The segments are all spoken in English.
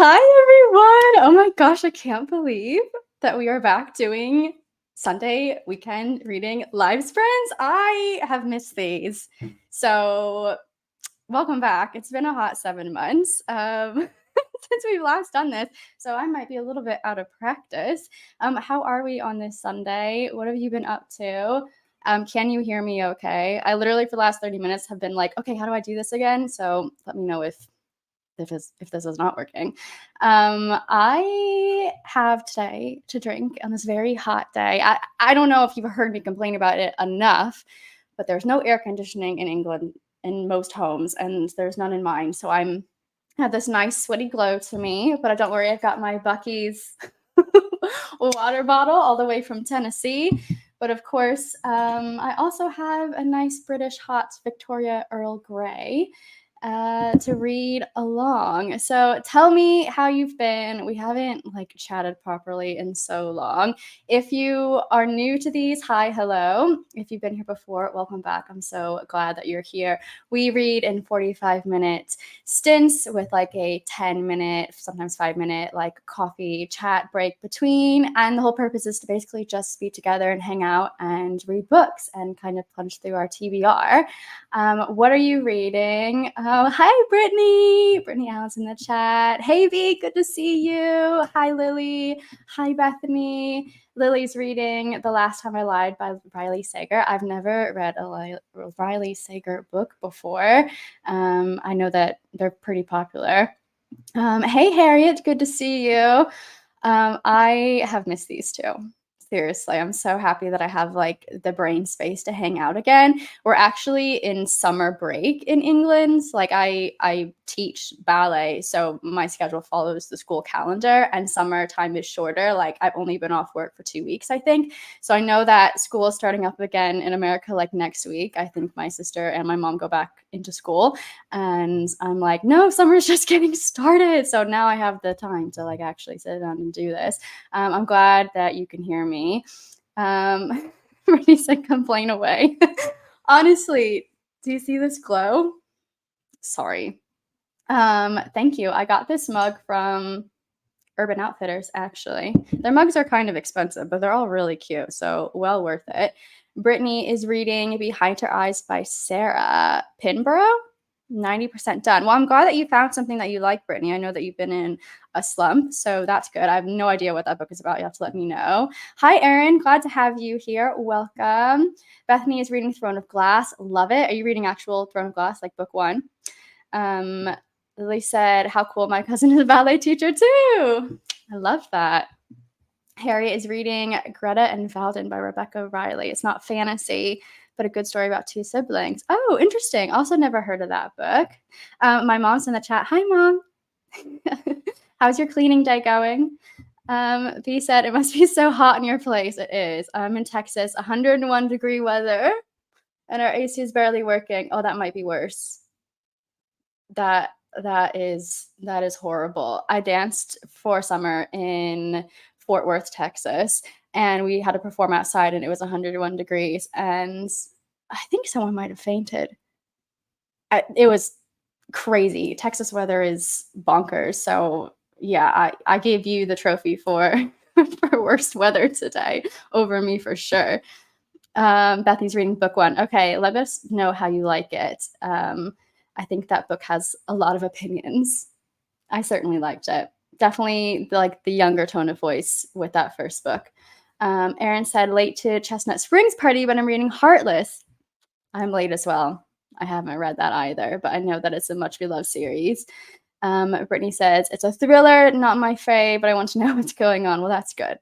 Hi, everyone. Oh my gosh, I can't believe that we are back doing Sunday weekend reading lives, friends. I have missed these. So, welcome back. It's been a hot 7 months since we've last done this. So, I might be a little bit out of practice. How are we on this Sunday? What have you been up to? Can you hear me okay? I literally, for the last 30 minutes, have been like, okay, how do I do this again? So, let me know if this is not working. I have today to drink on this very hot day. I don't know if you've heard me complain about it enough, but there's no air conditioning in England in most homes, and there's none in mine. So I have this nice sweaty glow to me, but don't worry, I've got my Bucky's water bottle all the way from Tennessee. But of course, I also have a nice British hot Victoria Earl Grey to read along. So tell me how you've been. We haven't chatted properly in so long. If you are new to these, hi, hello. If you've been here before, welcome back. I'm so glad that you're here. We read in 45-minute stints with a 10-minute, sometimes 5-minute coffee chat break between. And the whole purpose is to basically just be together and hang out and read books and kind of plunge through our TBR. What are you reading? Hi, Brittany. Brittany Allen's in the chat. Hey, V, good to see you. Hi, Lily. Hi, Bethany. Lily's reading The Last Time I Lied by Riley Sager. I've never read a Riley Sager book before. I know that they're pretty popular. Hey, Harriet, good to see you. I have missed these too. Seriously, I'm so happy that I have the brain space to hang out again. We're actually in summer break in England. I teach ballet, so my schedule follows the school calendar, and summertime is shorter. I've only been off work for 2 weeks, I think. So I know that school is starting up again in America next week. I think my sister and my mom go back into school, and I'm like, no, summer's just getting started. So now I have the time to actually sit down and do this. I'm glad that you can hear me. Brittany said, complain away. Honestly, do you see this glow? Sorry. Thank you. I got this mug from Urban Outfitters, actually. Their mugs are kind of expensive, but they're all really cute, so well worth it. Brittany is reading Behind Her Eyes by Sarah Pinborough. 90% done. Well, I'm glad that you found something that you like, Brittany. I know that you've been in a slump, so that's good. I have no idea what that book is about. You have to let me know. Hi, Erin. Glad to have you here. Welcome. Bethany is reading Throne of Glass. Love it. Are you reading actual Throne of Glass, book 1? Lily said, how cool, my cousin is a ballet teacher too. I love that. Harriet is reading Greta and Valden by Rebecca Riley. It's not fantasy, but a good story about 2 siblings. Oh, interesting. Also never heard of that book. My mom's in the chat. Hi, Mom. How's your cleaning day going? V said, it must be so hot in your place. It is. I'm in Texas, 101-degree weather, and our AC is barely working. Oh, that might be worse. That is horrible. I danced for summer in Fort Worth, Texas, and we had to perform outside, and it was 101 degrees, and I think someone might have fainted. It was crazy. Texas weather is bonkers. So yeah, I gave you the trophy for worst weather today over me for sure. Bethany's reading book 1. Okay, let us know how you like it. I think that book has a lot of opinions. I certainly liked it. Definitely the younger tone of voice with that first book. Erin said, late to Chestnut Springs party, but I'm reading Heartless. I'm late as well. I haven't read that either, but I know that it's a much beloved series. Brittany says, it's a thriller, not my fave, but I want to know what's going on. Well, that's good.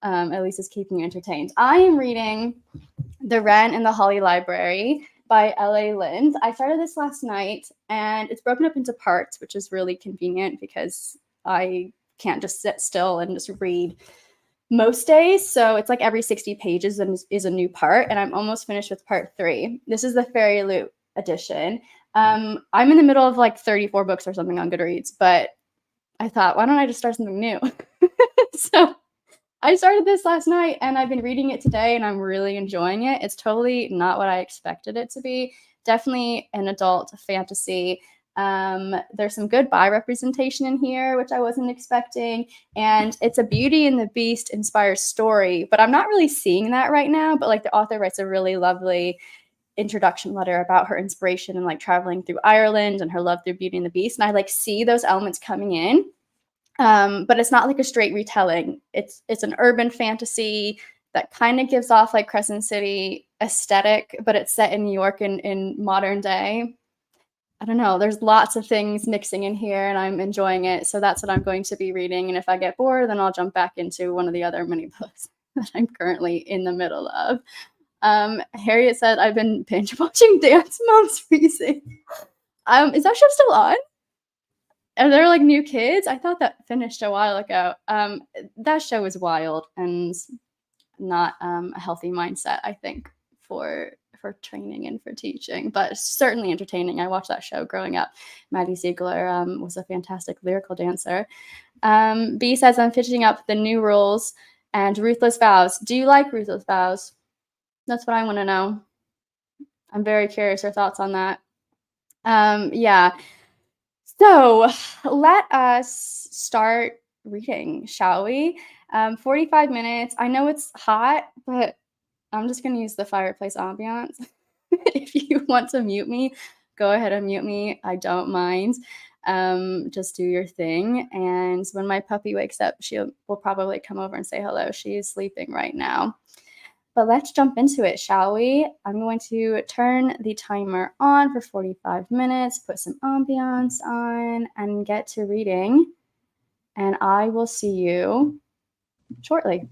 At least it's keeping you entertained. I am reading The Wren in the Holly Library by L.A. Lind. I started this last night, and it's broken up into parts, which is really convenient because I can't just sit still and just read most days. So it's every 60 pages is a new part, and I'm almost finished with part 3. This is the Fairy Loot edition. I'm in the middle of 34 books or something on Goodreads, but I thought, why don't I just start something new? So I started this last night, and I've been reading it today, and I'm really enjoying it. It's totally not what I expected it to be. Definitely an adult fantasy. There's some good bi representation in here, which I wasn't expecting. And it's a Beauty and the Beast inspired story, but I'm not really seeing that right now. But like the author writes a really lovely introduction letter about her inspiration and like traveling through Ireland and her love through Beauty and the Beast. And I like see those elements coming in. But it's not like a straight retelling. It's an urban fantasy that kind of gives off like Crescent City aesthetic, but it's set in New York in modern day. I don't know. There's lots of things mixing in here, and I'm enjoying it. So that's what I'm going to be reading. And if I get bored, then I'll jump back into one of the other mini books that I'm currently in the middle of. Harriet said, I've been binge watching Dance Moms recently. Is that show still on? Are there like new kids? I thought that finished a while ago. That show is wild and not a healthy mindset, I think, for training and for teaching, but certainly entertaining. I watched that show growing up. Maddie Ziegler was a fantastic lyrical dancer. B says, I'm finishing up The New Rules and Ruthless Vows. Do you like Ruthless Vows? That's what I want to know. I'm very curious your thoughts on that. Yeah. So let us start reading, shall we? 45 minutes. I know it's hot, but I'm just going to use the fireplace ambiance. If you want to mute me, go ahead and mute me. I don't mind. Just do your thing. And when my puppy wakes up, will probably come over and say hello. She is sleeping right now. But let's jump into it, shall we? I'm going to turn the timer on for 45 minutes, put some ambiance on, and get to reading. And I will see you shortly.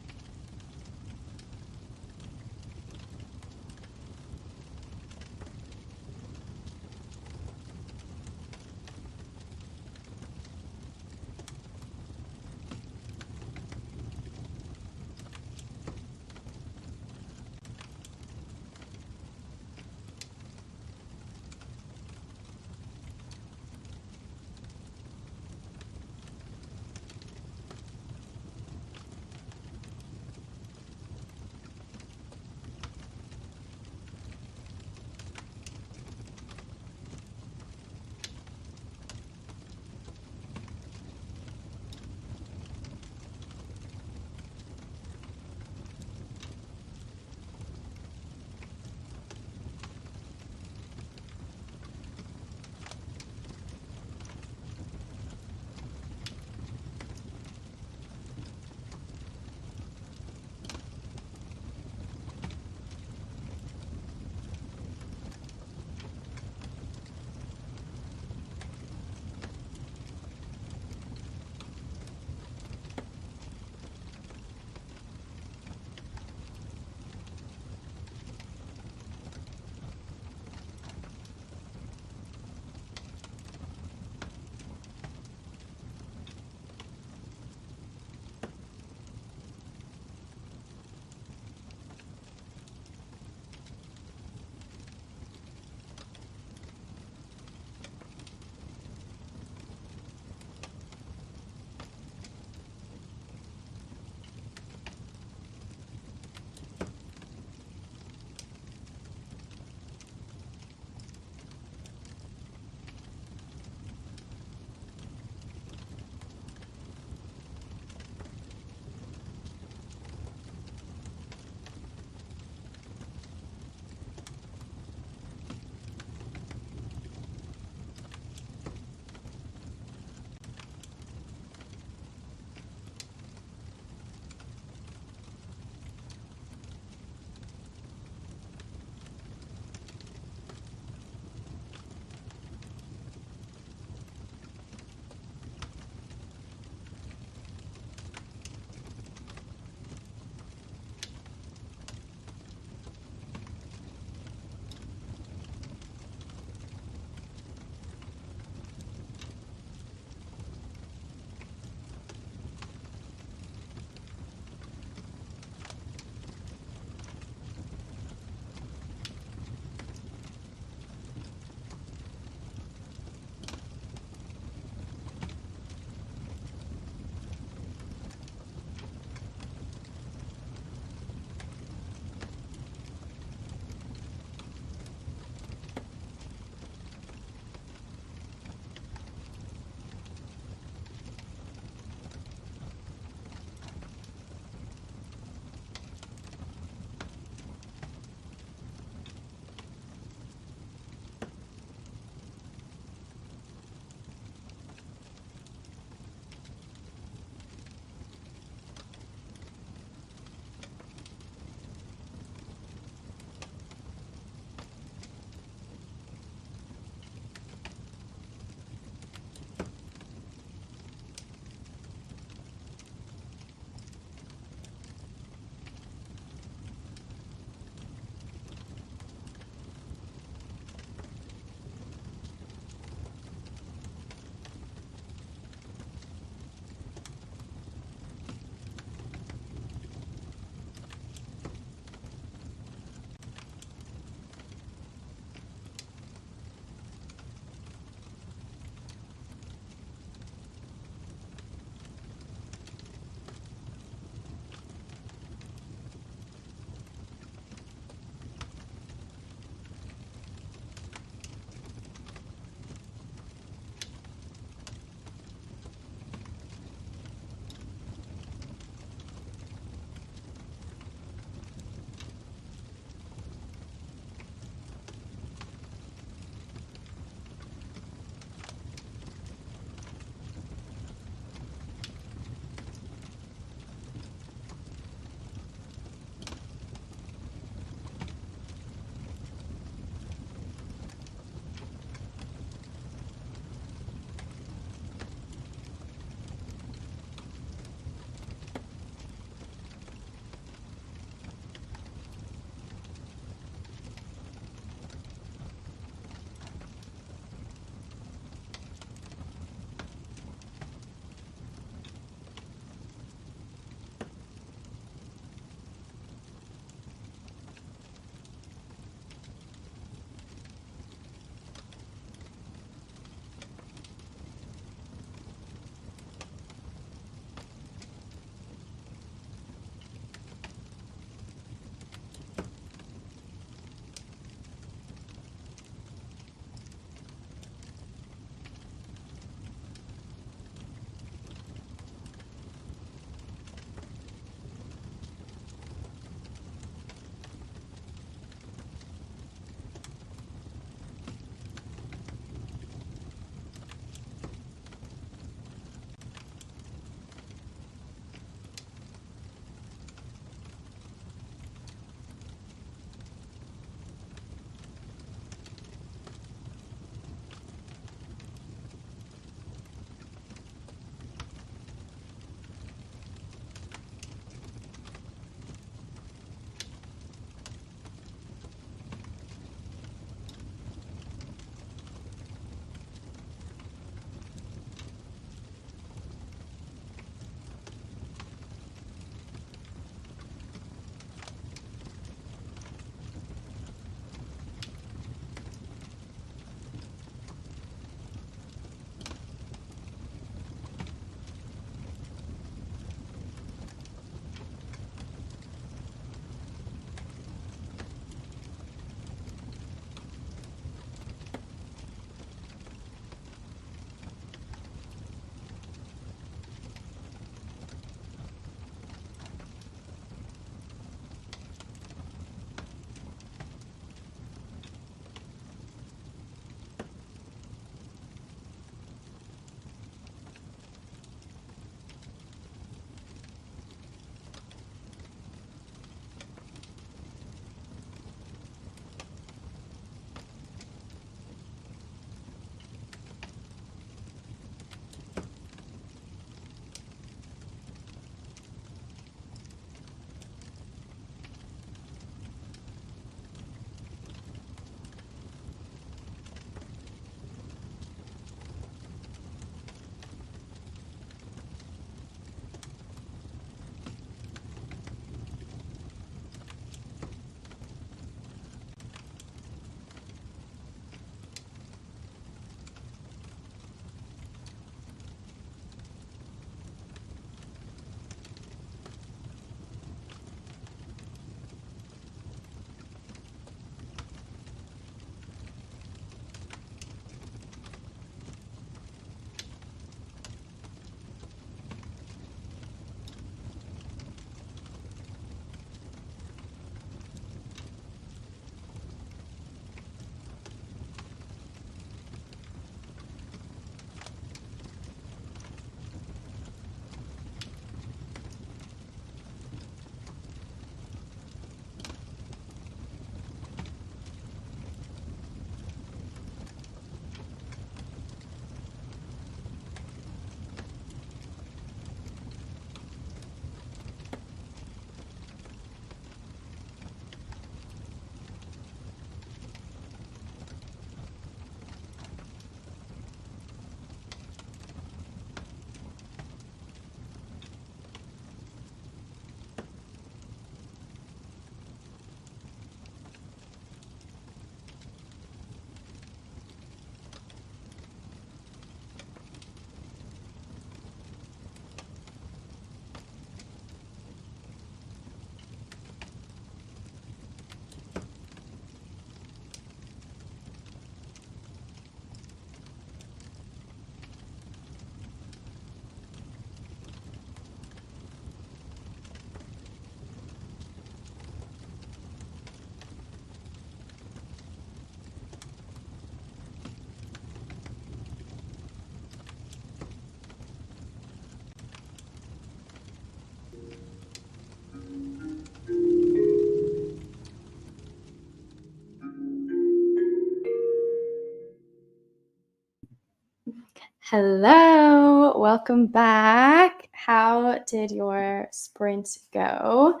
Hello, welcome back. How did your sprint go?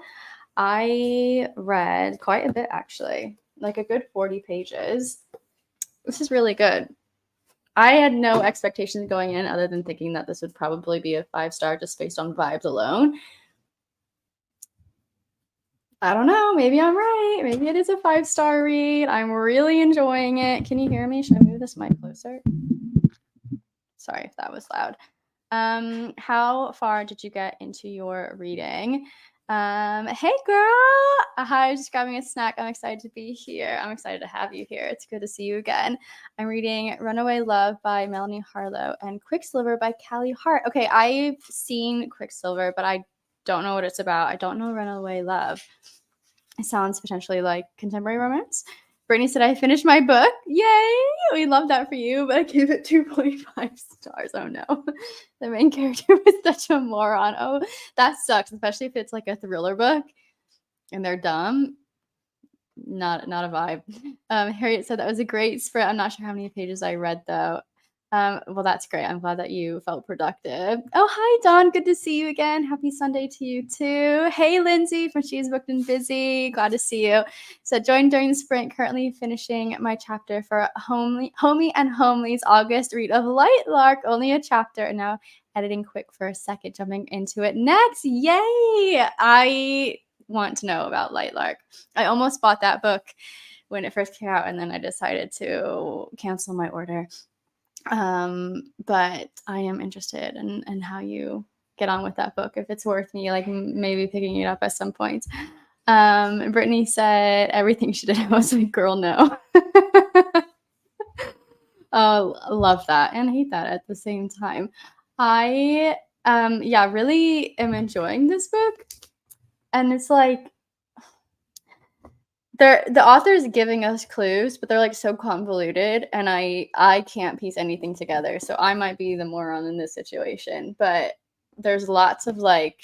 I read quite a bit actually, like a good 40 pages. This is really good. I had no expectations going in other than thinking that this would probably be a 5-star just based on vibes alone. I don't know, maybe I'm right. Maybe it is a 5-star read. I'm really enjoying it. Can you hear me? Should I move this mic closer? Sorry if that was loud. How far did you get into your reading? Hey girl. Hi, just grabbing a snack. I'm excited to be here. I'm excited to have you here. It's good to see you again. I'm reading Runaway Love by Melanie Harlow and Quicksilver by Callie Hart. Okay, I've seen Quicksilver, but I don't know what it's about. I don't know Runaway Love. It sounds potentially like contemporary romance. Brittany said, I finished my book. Yay! We love that for you, but I gave it 2.5 stars. Oh no. The main character was such a moron. Oh, that sucks, especially if it's like a thriller book and they're dumb. Not a vibe. Harriet said that was a great sprint. I'm not sure how many pages I read though. Well, that's great. I'm glad that you felt productive. Oh, hi, Dawn. Good to see you again. Happy Sunday to you, too. Hey, Lindsay from She's Booked and Busy. Glad to see you. So, joined during the sprint, currently finishing my chapter for Homie and Homely's August read of Light Lark. Only a chapter, and now editing quick for a second, jumping into it next. Yay! I want to know about Light Lark. I almost bought that book when it first came out, and then I decided to cancel my order. But I am interested in how you get on with that book, if it's worth me like maybe picking it up at some point. Brittany said everything she did. I was like, girl, no. Oh, love that and hate that at the same time. I really am enjoying this book, and it's like the author is giving us clues, but they're like so convoluted, and I can't piece anything together. So I might be the moron in this situation, but there's lots of like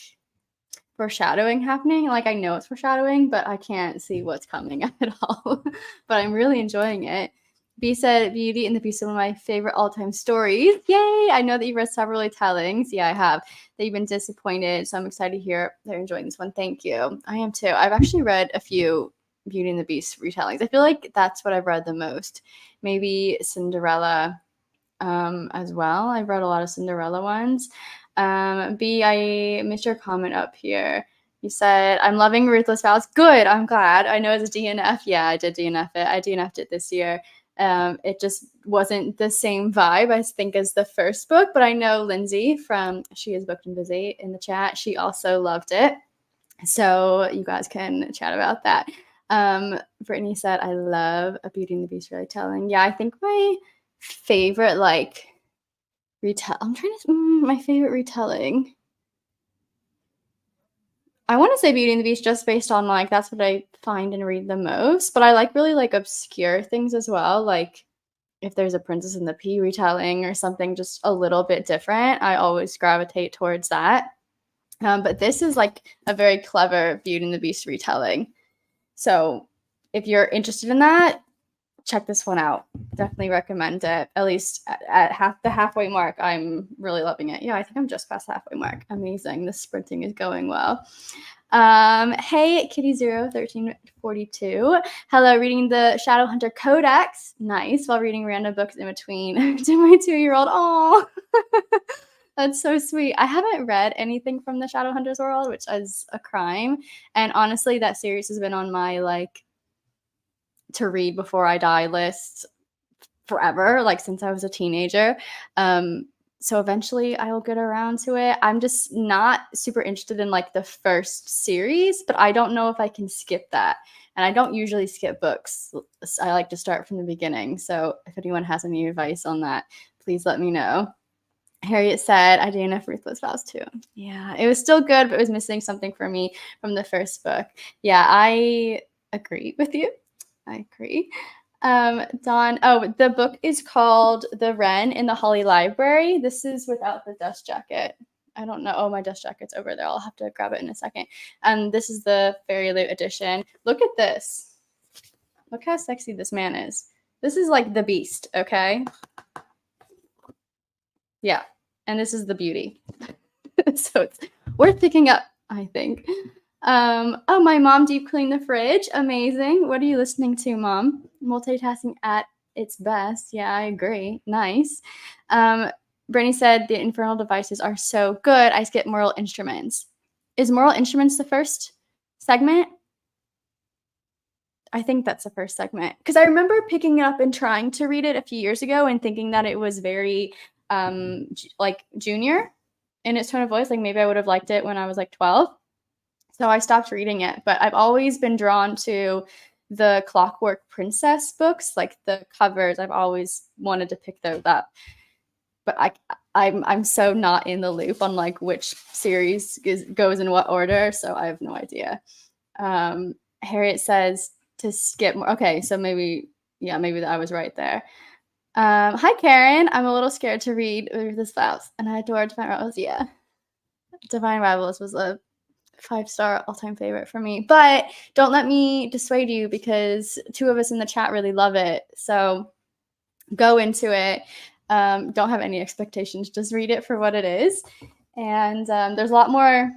foreshadowing happening. Like I know it's foreshadowing, but I can't see what's coming at all. But I'm really enjoying it. B said Beauty and the Beast is one of my favorite all-time stories. Yay! I know that you've read several retellings. Yeah, I have. That you've been disappointed, so I'm excited to hear they're enjoying this one. Thank you. I am too. I've actually read a few Beauty and the Beast retellings. I feel like that's what I've read the most. Maybe Cinderella as well. I've read a lot of Cinderella ones. B, I missed your comment up here. You said, I'm loving Ruthless Vows. Good. I'm glad. I know it's a DNF. Yeah, I did DNF it. I DNF'd it this year. It just wasn't the same vibe, I think, as the first book. But I know Lindsay from She Is Booked and Busy in the chat. She also loved it. So you guys can chat about that. Brittany said, I love a Beauty and the Beast retelling. Yeah, I think my favorite like my favorite retelling. I want to say Beauty and the Beast just based on like that's what I find and read the most, but I like really like obscure things as well. Like if there's a Princess and the Pea retelling or something just a little bit different, I always gravitate towards that. But this is like a very clever Beauty and the Beast retelling. So if you're interested in that, check this one out. Definitely recommend it. At least at the halfway mark, I'm really loving it. Yeah, I think I'm just past the halfway mark. Amazing. The sprinting is going well. Hey, Kitty01342. Hello, reading the Shadowhunter Codex. Nice. While reading random books in between to my 2-year-old. Oh, that's so sweet. I haven't read anything from the Shadowhunters world, which is a crime. And honestly, that series has been on my like to read before I die list forever, like since I was a teenager. So eventually I'll get around to it. I'm just not super interested in like the first series, but I don't know if I can skip that. And I don't usually skip books. I like to start from the beginning. So if anyone has any advice on that, please let me know. Harriet said, I didn't have Ruthless Vows too. Yeah, it was still good, but it was missing something for me from the first book. Yeah, I agree with you. I agree. Dawn, oh, the book is called The Wren in the Holly Library. This is without the dust jacket. I don't know. Oh, my dust jacket's over there. I'll have to grab it in a second. And this is the Fairy Loot edition. Look at this. Look how sexy this man is. This is like the beast, okay? Yeah. And this is the beauty. So it's worth picking up, I think. Oh, my mom deep cleaned the fridge. Amazing. What are you listening to, Mom? Multitasking at its best. Yeah, I agree. Nice. Brittany said the infernal devices are so good. I skip moral instruments. Is moral instruments the first segment? I think that's the first segment because I remember picking it up and trying to read it a few years ago and thinking that it was very like junior in its tone of voice. Like maybe I would have liked it when I was like 12. So I stopped reading it, but I've always been drawn to the Clockwork Princess books, like the covers. I've always wanted to pick those up. But I'm so not in the loop on like which series goes in what order, so I have no idea. Harriet says to skip more. Okay, so maybe I was right there. Hi Karen, I'm a little scared to read this Vows, and I adore Divine Rivals. Yeah, Divine Rivals was a 5-star all-time favorite for me. But don't let me dissuade you because 2 of us in the chat really love it. So go into it. Don't have any expectations. Just read it for what it is. And there's a lot more,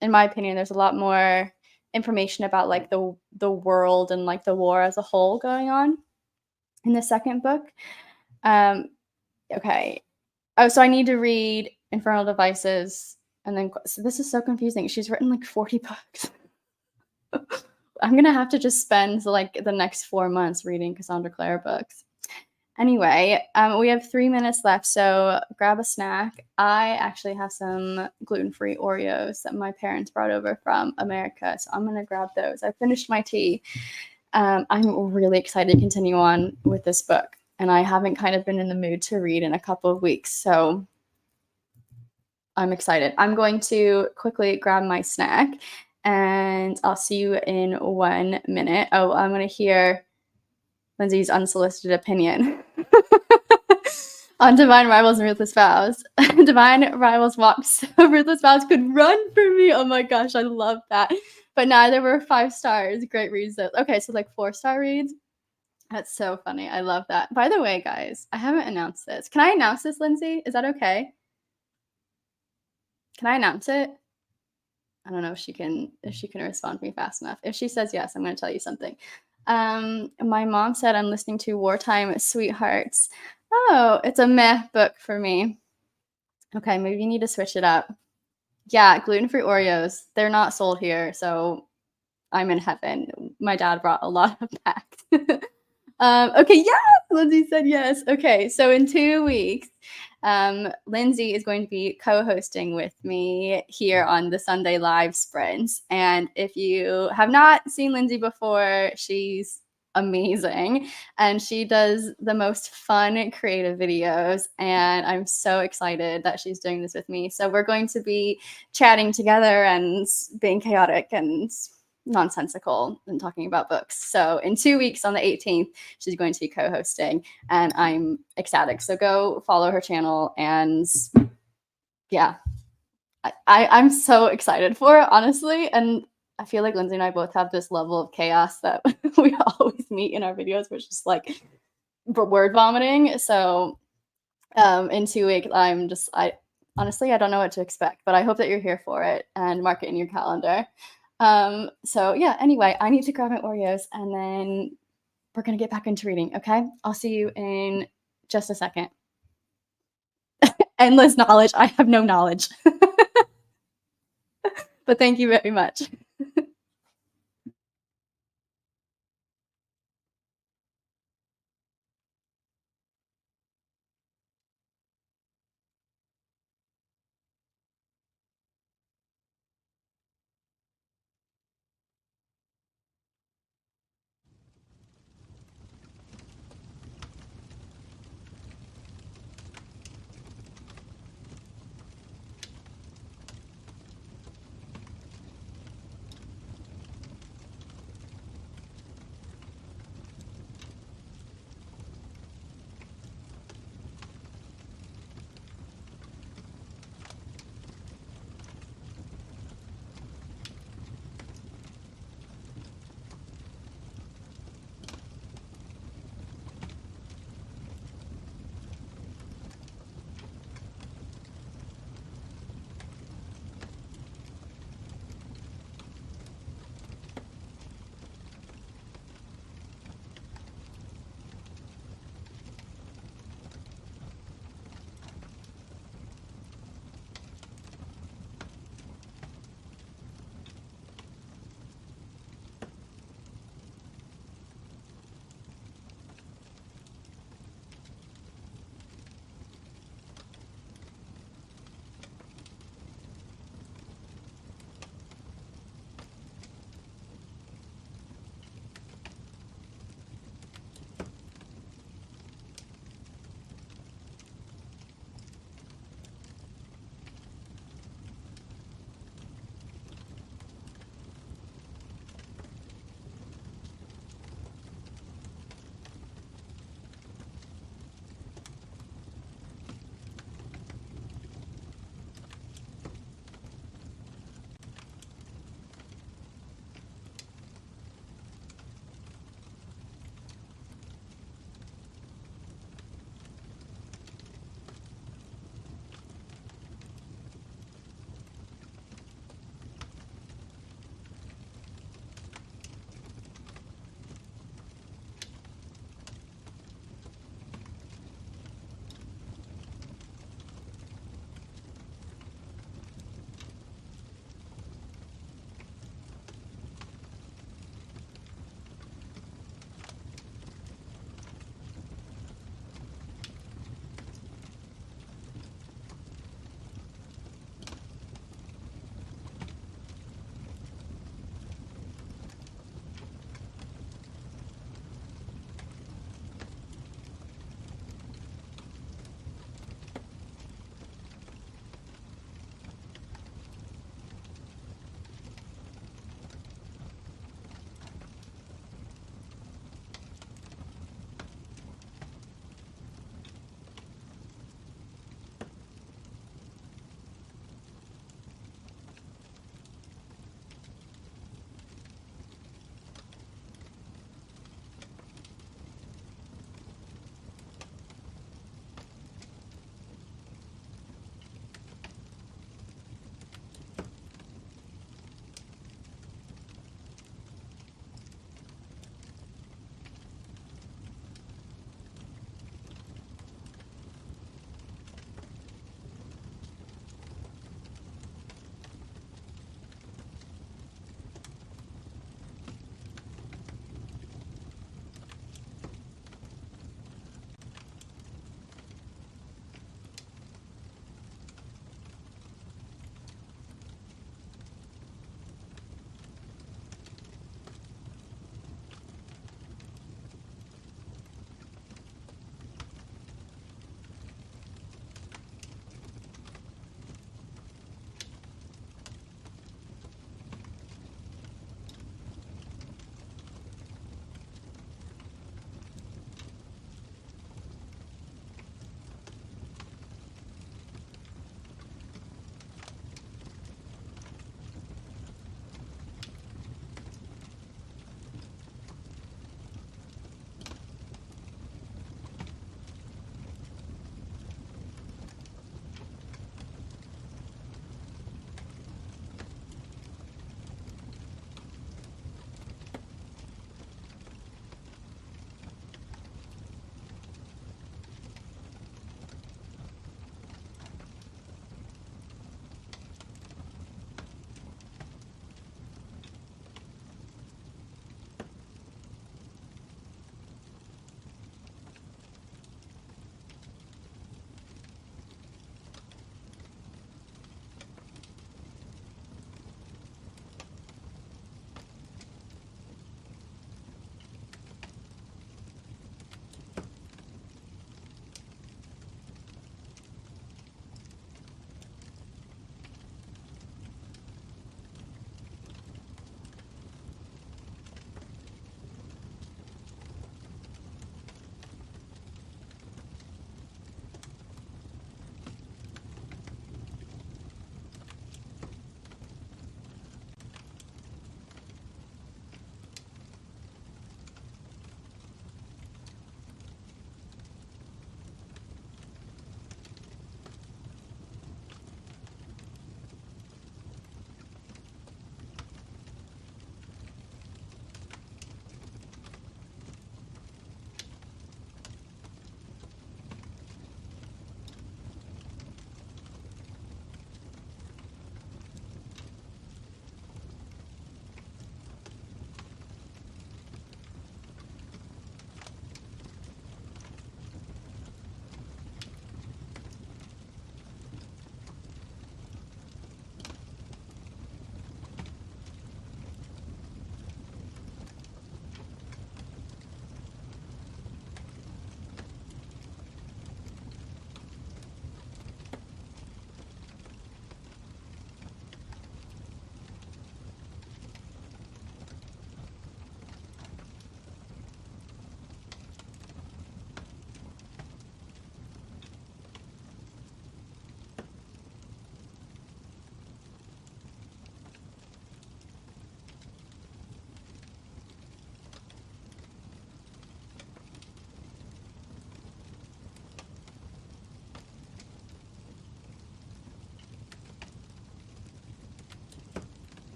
in my opinion, there's a lot more information about like the world and like the war as a whole going on in the second book. Okay. Oh, so I need to read Infernal Devices, and then so this is so confusing. She's written like 40 books. I'm gonna have to just spend like the next 4 months reading Cassandra Clare books. Anyway, we have 3 minutes left, so grab a snack. I actually have some gluten-free Oreos that my parents brought over from America, so I'm gonna grab those. I finished my tea. I'm really excited to continue on with this book, and I haven't kind of been in the mood to read in a couple of weeks, so I'm excited. I'm going to quickly grab my snack, and I'll see you in 1 minute. Oh, I'm going to hear Lindsay's unsolicited opinion on Divine Rivals and Ruthless Vows. Divine Rivals walks, Ruthless Vows could run for me. Oh my gosh, I love that. But neither were 5 stars. Great reads. Okay, so like 4-star reads. That's so funny. I love that. By the way, guys, I haven't announced this. Can I announce this, Lindsay? Is that okay? Can I announce it? I don't know if she can respond to me fast enough. If she says yes, I'm going to tell you something. My mom said I'm listening to Wartime Sweethearts. Oh, it's a meh book for me. Okay, maybe you need to switch it up. Yeah, gluten-free Oreos. They're not sold here, so I'm in heaven. My dad brought a lot of back. Okay, yes, Lindsay said yes. Okay, so in 2 weeks, Lindsay is going to be co-hosting with me here on the Sunday Live Sprints. And if you have not seen Lindsay before, she's amazing. And she does the most fun, creative videos. And I'm so excited that she's doing this with me. So we're going to be chatting together and being chaotic and nonsensical and talking about books. So in 2 weeks on the 18th, she's going to be co-hosting and I'm ecstatic. So go follow her channel and yeah, I'm so excited for it, honestly. And I feel like Lindsay and I both have this level of chaos that we always meet in our videos, which is like word vomiting. So in 2 weeks, I honestly, I don't know what to expect, but I hope that you're here for it and mark it in your calendar. So yeah, anyway, I need to grab my Oreos and then we're going to get back into reading. Okay. I'll see you in just a second. Endless knowledge. I have no knowledge, but thank you very much.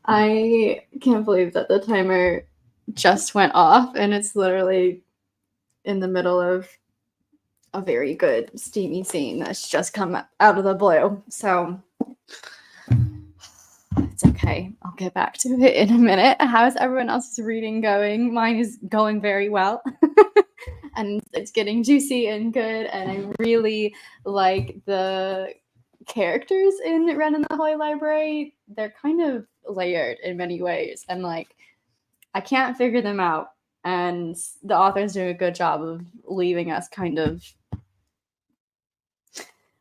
I can't believe that the timer just went off and it's literally in the middle of a very good steamy scene that's just come out of the blue. So it's okay. I'll get back to it in a minute. How's everyone else's reading going? Mine is going very well. And it's getting juicy and good. And I really like the characters in Ren and the Holy Library. They're kind of layered in many ways. And like, I can't figure them out. And the author's doing a good job of leaving us kind of,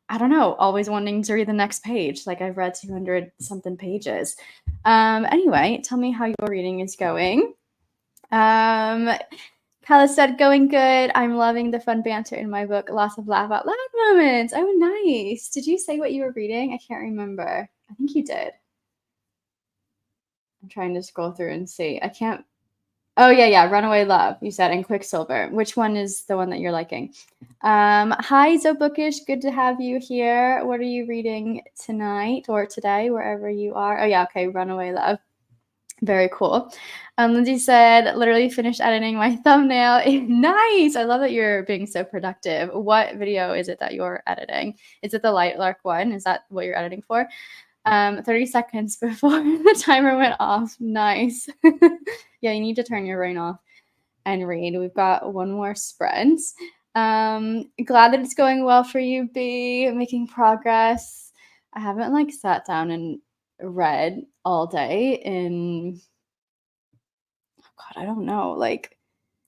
I don't know, always wanting to read the next page. Like I've read 200 something pages. Anyway, tell me how your reading is going. Kala said, going good. I'm loving the fun banter in my book. Lots of laugh out loud moments. Oh, nice. Did you say what you were reading? I can't remember. I think you did. I'm trying to scroll through and see. I can't. Oh, yeah. Runaway Love, you said, and Quicksilver. Which one is the one that you're liking? Hi, So Bookish. Good to have you here. What are you reading tonight or today, wherever you are? Oh, yeah. Okay. Runaway Love. Very cool. Lindsay said, literally finished editing my thumbnail. Nice. I love that you're being so productive. What video is it that you're editing? Is it the Light Lark one? Is that what you're editing for? 30 seconds before the timer went off. Nice. Yeah, you need to turn your brain off and read. We've got one more sprint. Glad that it's going well for you, B. Making progress. I haven't like sat down and read all day in, oh God, I don't know, like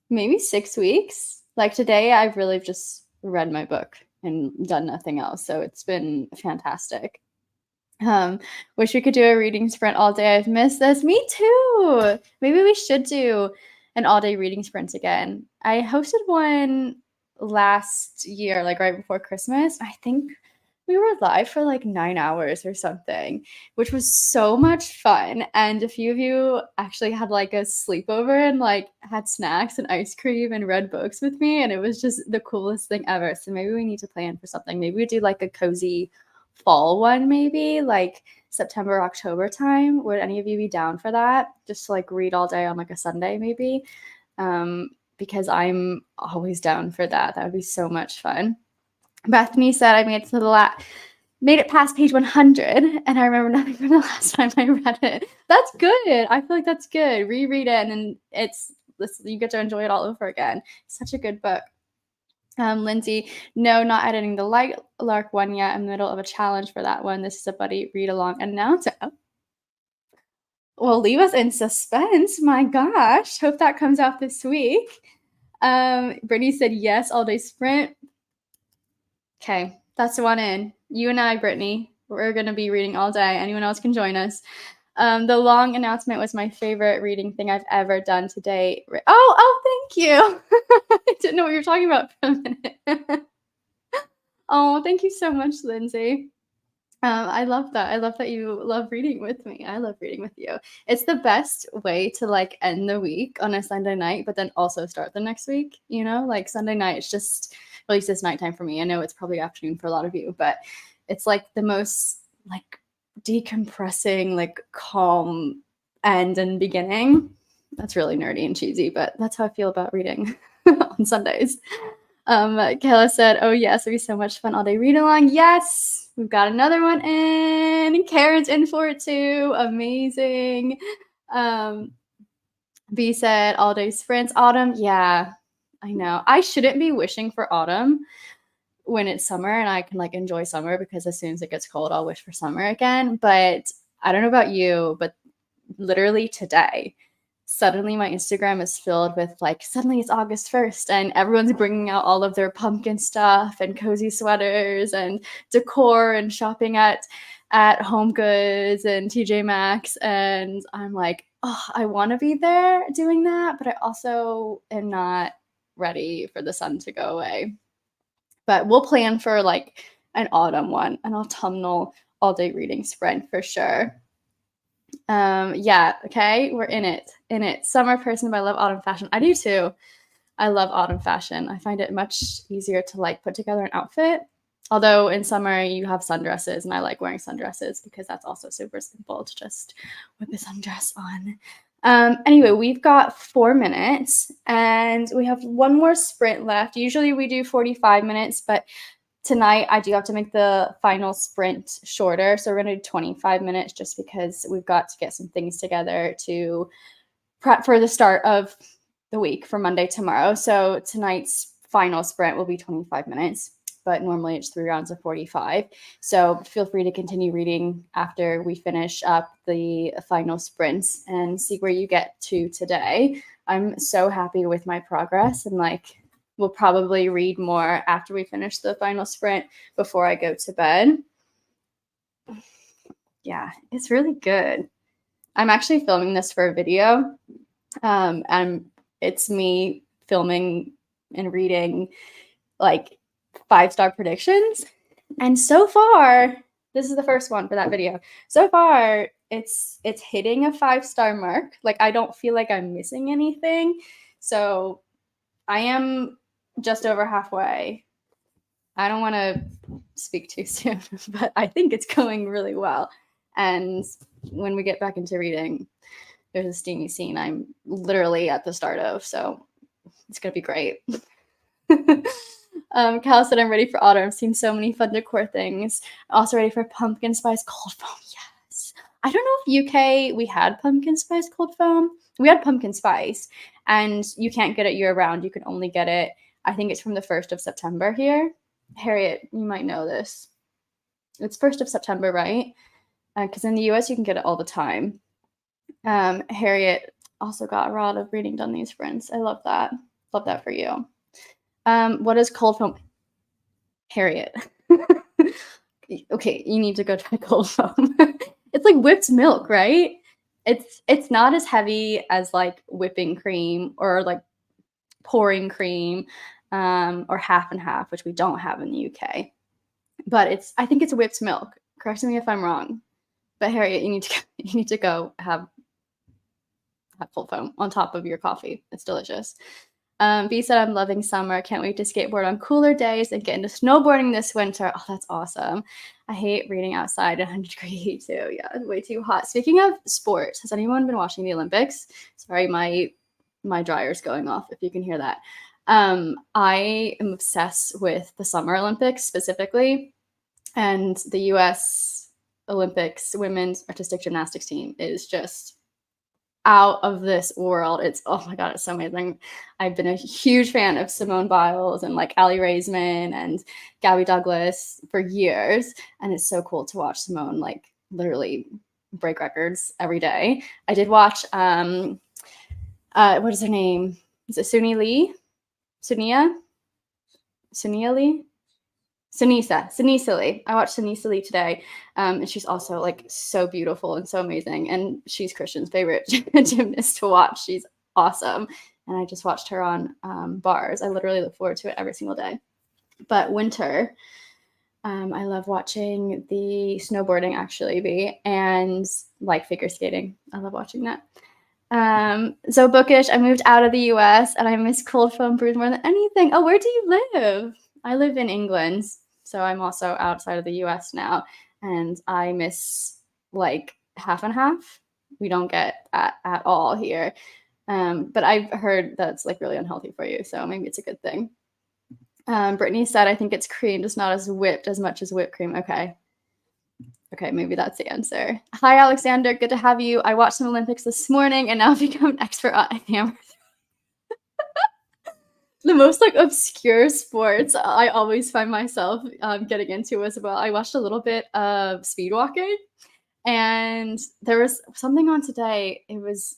maybe 6 weeks. Like today, I've really just read my book and done nothing else. So it's been fantastic. Wish we could do a reading sprint all day. I've missed this. Me too. Maybe we should do an all-day reading sprint again. I hosted one last year, like right before Christmas. I think we were live for like 9 hours or something, which was so much fun. And a few of you actually had like a sleepover and like had snacks and ice cream and read books with me. And it was just the coolest thing ever. So maybe we need to plan for something. Maybe we do like a cozy fall one, maybe like September, October time. Would any of you be down for that? Just to like read all day on like a Sunday, maybe? Because I'm always down for that. That would be so much fun. Bethany said I made it to made it past page 100, and I remember nothing from the last time I read it. That's good. I feel like that's good. Reread it, and then you get to enjoy it all over again. It's such a good book. Lindsay, no, not editing the Light Lark one yet. I'm in the middle of a challenge for that one. This is a buddy read along announcement. Well, leave us in suspense. My gosh. Hope that comes out this week. Brittany said yes, all day sprint. Okay, that's the one in. You and I, Brittany, we're going to be reading all day. Anyone else can join us. The long announcement was my favorite reading thing I've ever done to date. Oh, thank you. I didn't know what you were talking about for a minute. Oh, thank you so much, Lindsay. I love that. I love that you love reading with me. I love reading with you. It's the best way to like end the week on a Sunday night, but then also start the next week. You know, like Sunday night, it's just, at least it's nighttime for me. I know it's probably afternoon for a lot of you, but it's like the most like decompressing, like calm end and beginning. That's really nerdy and cheesy, but that's how I feel about reading on Sundays. Kayla said, oh yes, it'd be so much fun all day read along. Yes, we've got another one in. Karen's in for it too. Amazing. B said all day sprints. Autumn. Yeah, I know. I shouldn't be wishing for autumn when it's summer and I can like enjoy summer, because as soon as it gets cold, I'll wish for summer again. But I don't know about you, but literally today, suddenly my Instagram is filled with like, suddenly it's August 1st and everyone's bringing out all of their pumpkin stuff and cozy sweaters and decor and shopping at Home Goods and TJ Maxx. And I'm like, oh, I want to be there doing that, but I also am not ready for the sun to go away. But we'll plan for like an autumn one, an autumnal all day reading sprint for sure. Yeah, okay, we're in it. Summer person, but I love autumn fashion. I do too. I love autumn fashion. I find it much easier to like put together an outfit. Although in summer you have sundresses, and I like wearing sundresses because that's also super simple to just whip a sundress on. Anyway, we've got 4 minutes and we have one more sprint left. Usually we do 45 minutes, but tonight I do have to make the final sprint shorter. So we're going to do 25 minutes just because we've got to get some things together to prep for the start of the week for Monday tomorrow. So tonight's final sprint will be 25 minutes, but normally it's 3 rounds of 45. So feel free to continue reading after we finish up the final sprints and see where you get to today. I'm so happy with my progress, and like we'll probably read more after we finish the final sprint before I go to bed. Yeah, it's really good. I'm actually filming this for a video, and it's me filming and reading like 5-star predictions. And so far, this is the first one for that video. So far, it's hitting a 5-star mark. Like I don't feel like I'm missing anything. So I am just over halfway. I don't want to speak too soon, but I think it's going really well. And when we get back into reading, there's a steamy scene I'm literally at the start of, so it's gonna be great. Cal said, I'm ready for autumn. I've seen so many fun decor things. Also ready for pumpkin spice cold foam. Yes. I don't know if UK we had pumpkin spice cold foam. We had pumpkin spice, and you can't get it year round. You can only get it, I think it's from the 1st of September here. Harriet, you might know this. It's 1st of September, right? Because in the US you can get it all the time. Harriet also got a lot of reading done these sprints. I love that. Love that for you. What is cold foam? Harriet. Okay, you need to go try cold foam. It's like whipped milk, right? It's not as heavy as like whipping cream or like pouring cream, or half and half, which we don't have in the UK. But I think it's whipped milk. Correct me if I'm wrong. But Harriet, you need to go have cold foam on top of your coffee. It's delicious. B said, I'm loving summer. Can't wait to skateboard on cooler days and get into snowboarding this winter. Oh, that's awesome. I hate reading outside at 100-degree heat too. Yeah, it's way too hot. Speaking of sports, has anyone been watching the Olympics? Sorry, my dryer's going off if you can hear that. I am obsessed with the Summer Olympics specifically, and the US Olympics women's artistic gymnastics team is just out of this world. It's, oh my God, it's so amazing. I've been a huge fan of Simone Biles and like Allie Raisman and Gabby Douglas for years. And it's so cool to watch Simone like literally break records every day. I did watch, what is her name? Is it Suni Lee? Sunia Lee? Sunisa Lee. I watched Sunisa Lee today, and she's also like so beautiful and so amazing. And she's Christian's favorite gymnast to watch. She's awesome. And I just watched her on bars. I literally look forward to it every single day. But winter, I love watching the snowboarding actually, and like figure skating. I love watching that. So bookish, I moved out of the US and I miss cold foam brews more than anything. Oh, where do you live? I live in England, so I'm also outside of the US now, and I miss like half and half. We don't get that at all here. But I've heard that's like really unhealthy for you, so maybe it's a good thing. Brittany said, I think it's cream, just not as whipped as much as whipped cream. Okay, maybe that's the answer. Hi, Alexander. Good to have you. I watched some Olympics this morning and now I've become an expert on hammer. The most like obscure sports I always find myself getting into as well. I watched a little bit of speed walking, and there was something on today. It was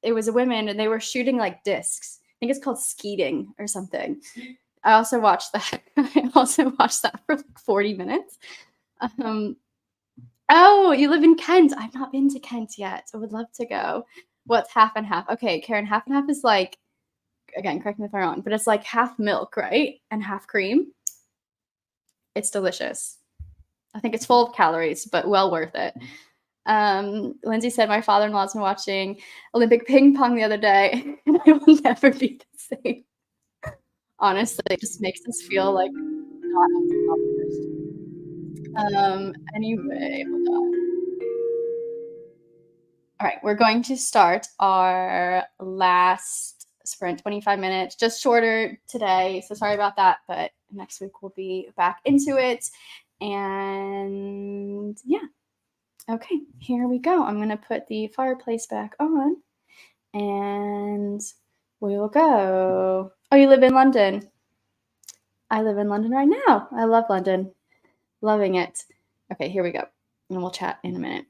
a women and they were shooting like discs. I think it's called skeeting or something. I also watched that. For like 40 minutes. Oh, you live in Kent. I've not been to Kent yet. I would love to go. What's half and half? Okay, Karen, half and half is like, again, correct me if I'm wrong, but it's like half milk, right? And half cream. It's delicious. I think it's full of calories, but well worth it. Lindsay said, my father-in-law's been watching Olympic ping pong the other day, and I will never be the same. Honestly, it just makes us feel like not ask about first. Anyway, hold on. All right, we're going to start our last sprint, 25 minutes, just shorter today. So sorry about that, but next week we'll be back into it. And yeah, okay, here we go. I'm going to put the fireplace back on and we will go. Oh, you live in London? I live in London right now. I love London. Loving it. Okay, here we go. And we'll chat in a minute.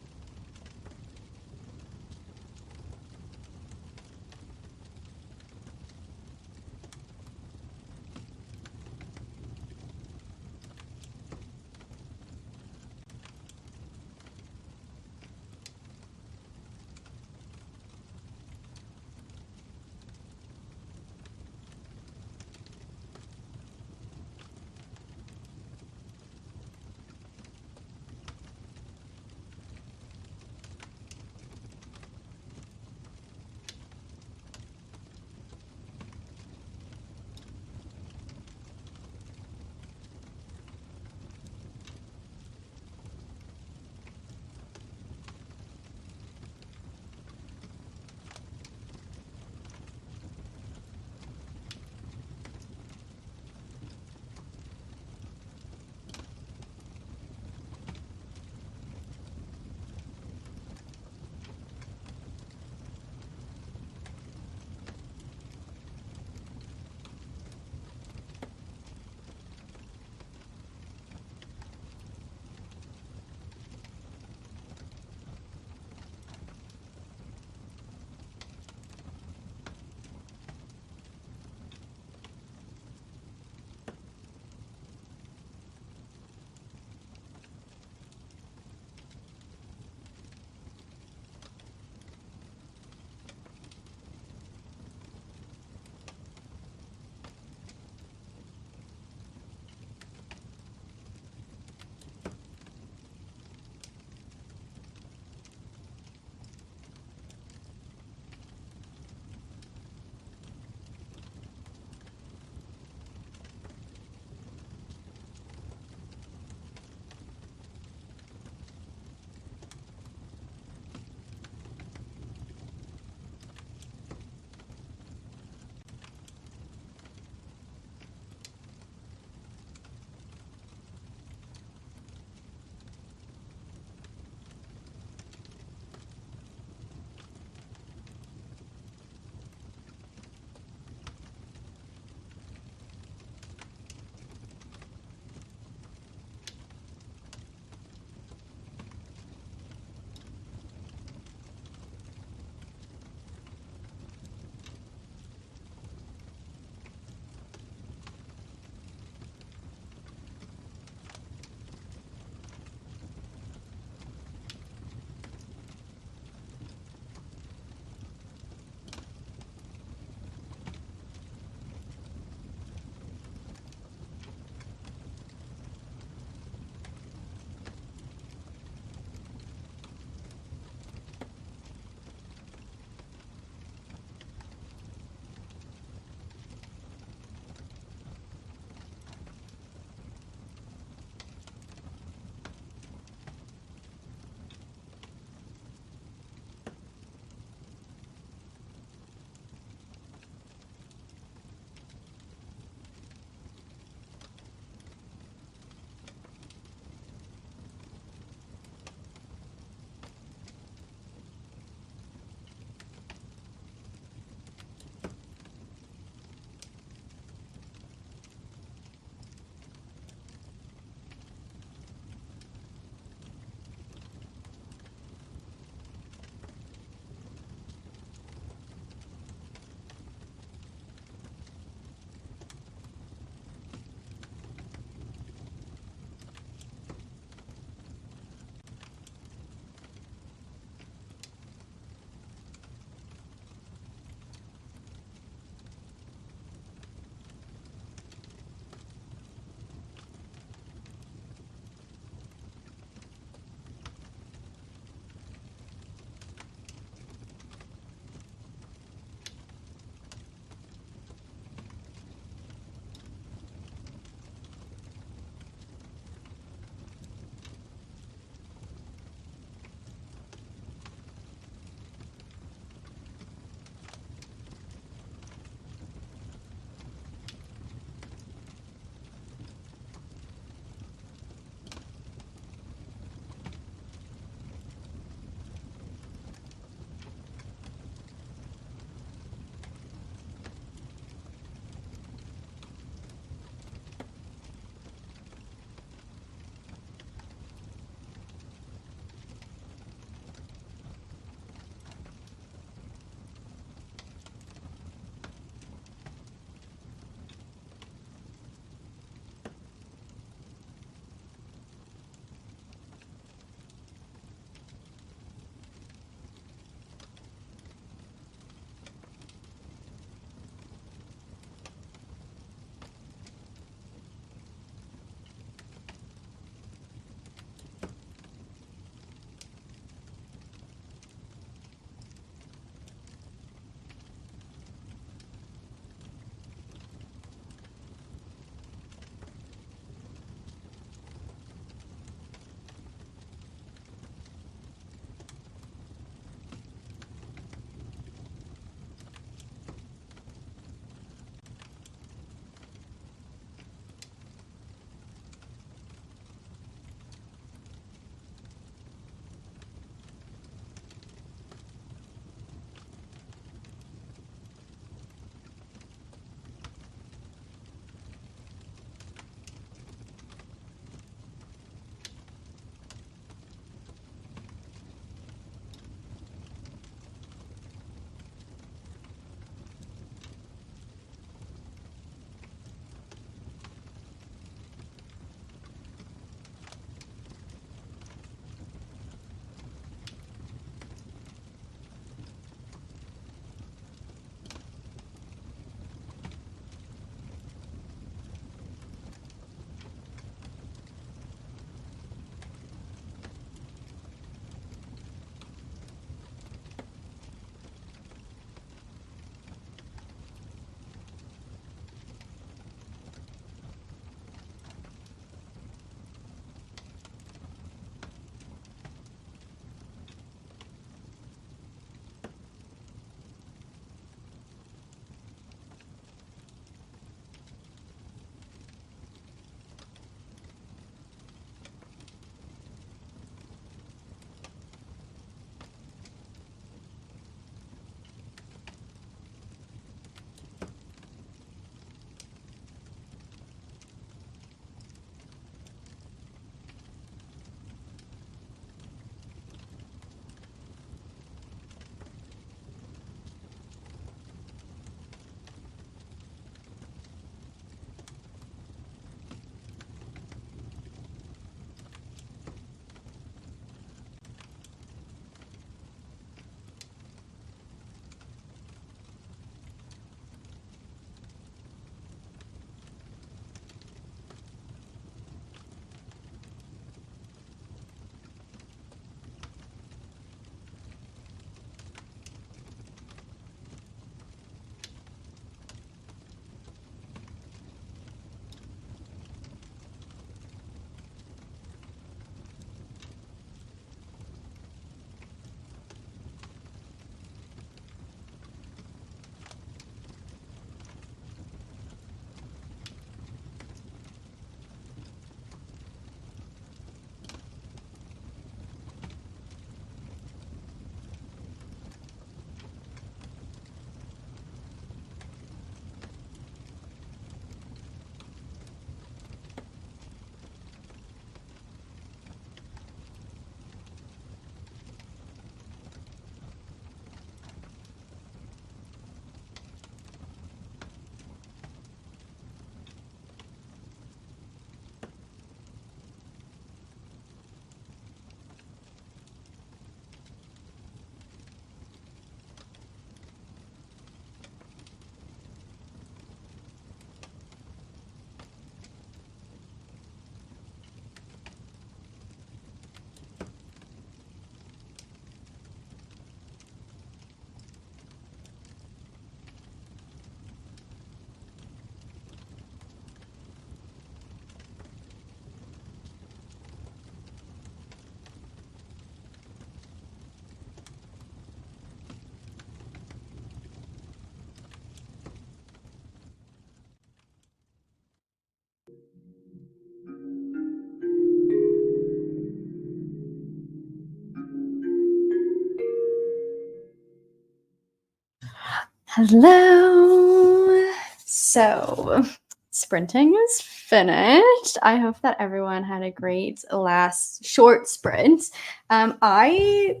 Hello. So, sprinting is finished. I hope that everyone had a great last short sprint. I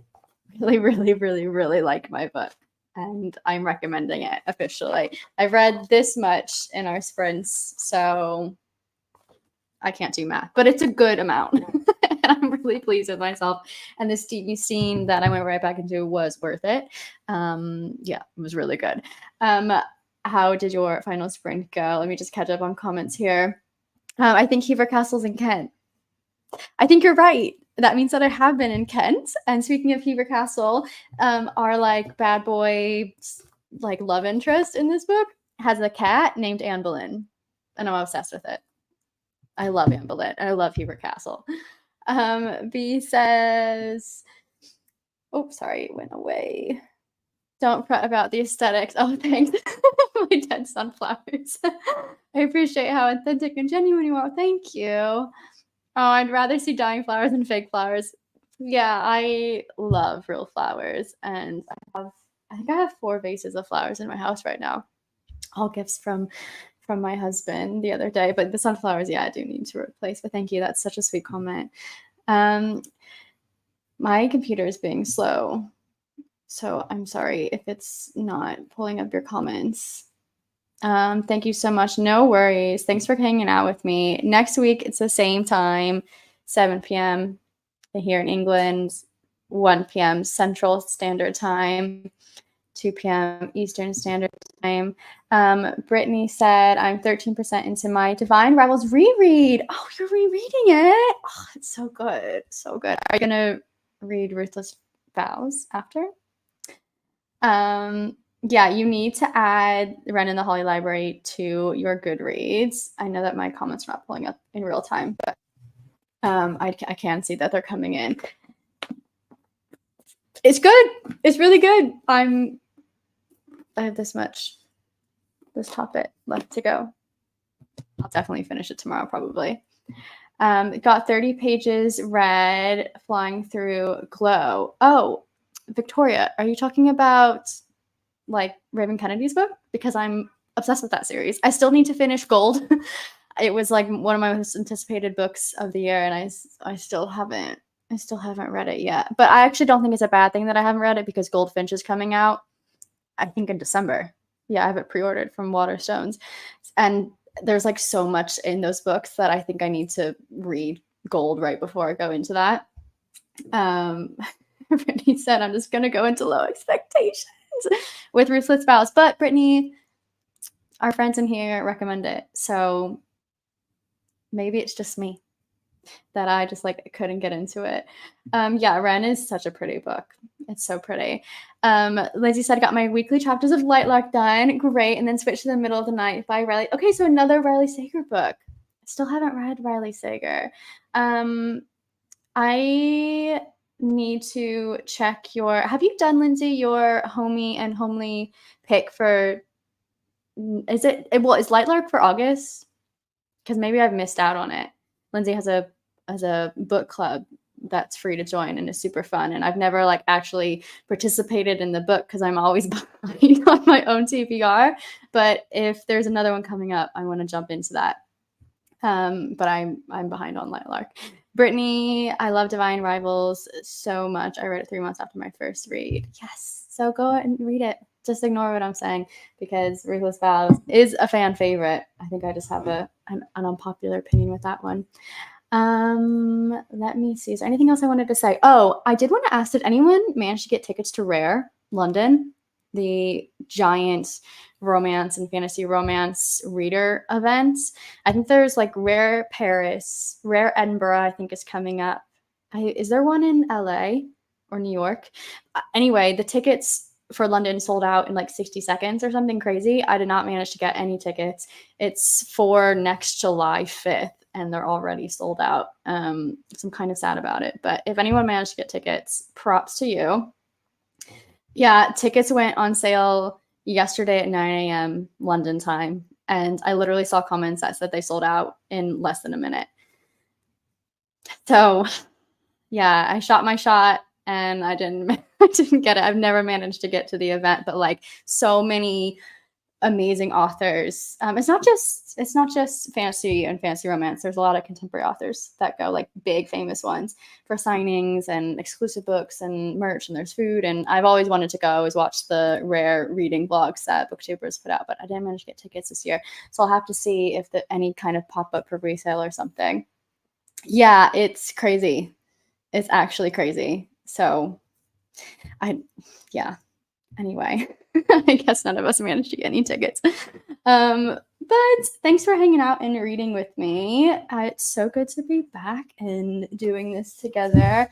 really like my book, and I'm recommending it officially. I've read this much in our sprints, so I can't do math, but it's a good amount. And I'm really pleased with myself. And this TV scene that I went right back into was worth it. Yeah, it was really good. How did your final sprint go? Let me just catch up on comments here. I think Hever Castle's in Kent. I think you're right. That means that I have been in Kent. And speaking of Hever Castle, our like bad boy like love interest in this book has a cat named Anne Boleyn, and I'm obsessed with it. I love Anne Boleyn. I love Hever Castle. B says, oh, sorry, it went away. Don't fret about the aesthetics. Oh, thanks. My dead sunflowers. I appreciate how authentic and genuine you are. Thank you. Oh, I'd rather see dying flowers than fake flowers. Yeah, I love real flowers. And I think I have 4 vases of flowers in my house right now. All gifts from my husband the other day, but the sunflowers, yeah, I do need to replace. But thank you. That's such a sweet comment. My computer is being slow, so I'm sorry if it's not pulling up your comments. Thank you so much. No worries. Thanks for hanging out with me. Next week, it's the same time, 7 p.m. here in England, 1 p.m. Central Standard Time, 2 p.m. Eastern Standard Time. Brittany said, I'm 13% into my Divine Rivals reread. Oh, you're rereading it? Oh, it's so good. So good. Are you going to read Ruthless Vows after? Yeah, you need to add Ren and the Holly Library to your Goodreads. I know that my comments are not pulling up in real time, but I can see that they're coming in. It's good. It's really good. I have this top bit left to go. I'll definitely finish it tomorrow, probably. Got 30 pages read, flying through Glow. Oh, Victoria, are you talking about like Raven Kennedy's book? Because I'm obsessed with that series. I still need to finish Gold. It was like one of my most anticipated books of the year, and I still haven't read it yet. But I actually don't think it's a bad thing that I haven't read it, because Goldfinch is coming out, I think, in December. Yeah, I have it pre-ordered from Waterstones. And there's like so much in those books that I think I need to read Gold right before I go into that. Brittany said, I'm just going to go into low expectations with Ruthless Vows. But Brittany, our friends in here recommend it. So maybe it's just me that I just like couldn't get into it. Yeah, Ren is such a pretty book. It's so pretty. Lindsay said, got my weekly chapters of Lightlark done. Great. And then switched to The Middle of the Night by Riley. Okay, so another Riley Sager book. I still haven't read Riley Sager. I need to check have you done, Lindsay, your homie and homely pick for, is Lightlark for August? Because maybe I've missed out on it. Lindsay has a book club that's free to join and is super fun. And I've never like actually participated in the book because I'm always behind on my own TBR. But if there's another one coming up, I want to jump into that. But I'm behind on Lightlark. Brittany, I love Divine Rivals so much. I read it 3 months after my first read. Yes. So go and read it. Just ignore what I'm saying, because Ruthless Vows is a fan favorite. I think I just have an unpopular opinion with that one. Let me see. Is there anything else I wanted to say? Oh, I did want to ask, did anyone manage to get tickets to Rare London, the giant romance and fantasy romance reader events? I think there's like Rare Paris, Rare Edinburgh, I think is coming up. Is there one in LA or New York? Anyway, the tickets for London sold out in like 60 seconds or something crazy. I did not manage to get any tickets. It's for next July 5th. And they're already sold out. So I'm kind of sad about it. But if anyone managed to get tickets, props to you. Yeah, tickets went on sale yesterday at 9 a.m. London time. And I literally saw comments that said they sold out in less than a minute. So yeah, I shot my shot and I didn't I didn't get it. I've never managed to get to the event, but like so many amazing authors. It's not just fantasy and fantasy romance. There's a lot of contemporary authors that go, like big famous ones, for signings and exclusive books and merch, and there's food. And I've always wanted to go. I always watch the rare reading vlogs that booktubers put out, but I didn't manage to get tickets this year. So I'll have to see if any kind of pop up for resale or something. Yeah, it's crazy. It's actually crazy. So yeah. Anyway, I guess none of us managed to get any tickets. But thanks for hanging out and reading with me. It's so good to be back and doing this together.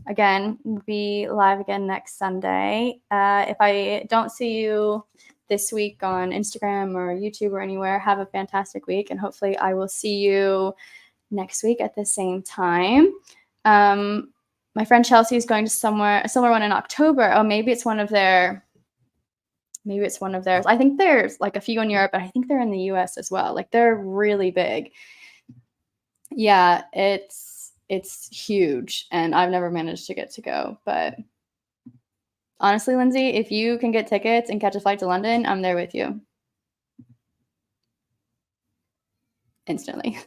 Again, we'll be live again next Sunday. If I don't see you this week on Instagram or YouTube or anywhere, have a fantastic week. And hopefully I will see you next week at the same time. My friend Chelsea is going to a similar one in October. Oh, maybe it's one of theirs. I think there's like a few in Europe, but I think they're in the US as well. Like they're really big. Yeah, it's huge, and I've never managed to get to go. But honestly, Lindsay, if you can get tickets and catch a flight to London, I'm there with you. Instantly.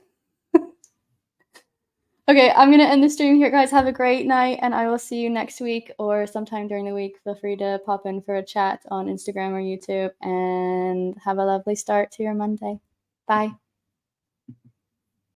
Okay, I'm going to end the stream here, guys. Have a great night, and I will see you next week or sometime during the week. Feel free to pop in for a chat on Instagram or YouTube, and have a lovely start to your Monday. Bye.